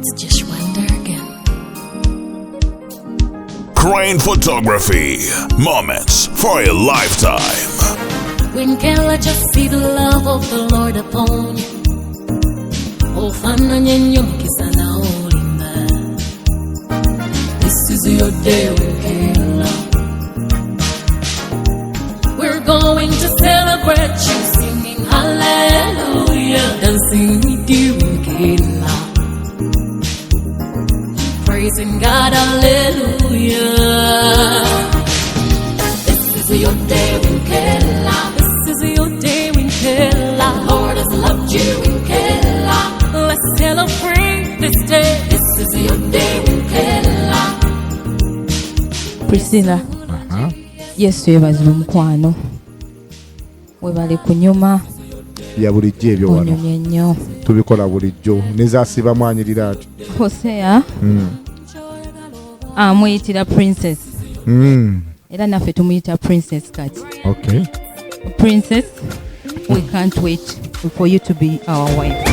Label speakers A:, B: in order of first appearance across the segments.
A: It's just wonder again.
B: Crane Photography. Moments for a lifetime.
A: When can I just see the love of the Lord upon you? Oh, this is your day, we're going to celebrate you, singing hallelujah, dancing with you, praising God, hallelujah. This is your day, this is your day, Lord has loved you, let's celebrate this day. This is your day,
C: Pricilla. Yesu yebazibu mukwano. Webale kunyuma.
D: Ya bulijjo ebyo wano.
C: Onyumye nnyo.
D: Tubikola bulijjo. Nezasiba mwanyirira ati.
C: Hosea. Amuyitira princess. Era naffe tumuyita princess kati.
D: Okay.
C: Princess, we can't wait for you to be our wife.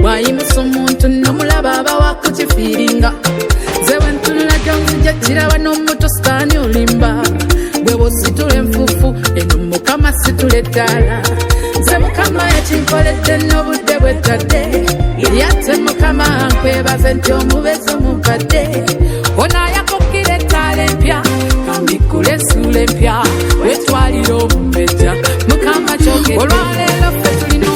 E: Wayimusa omuntu nomulaba abawa kukifiiringa nze wentunula gyonzija kiraba n'omuto sitaani olimba bwe bwositula enfuufu eno mukama situla eddaala nze mukama yakinkoledde n'obudde bwetadde eri ate mukama nkwebaze nti omubezi omukadde ona yakukkira ettaala empya kambikula ensuula empya wetwalira obumbejja mukama kyogedde olwaleero ffe tulina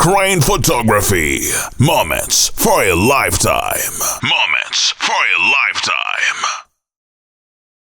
B: Crane Photography. Moments for a lifetime. Moments for a lifetime.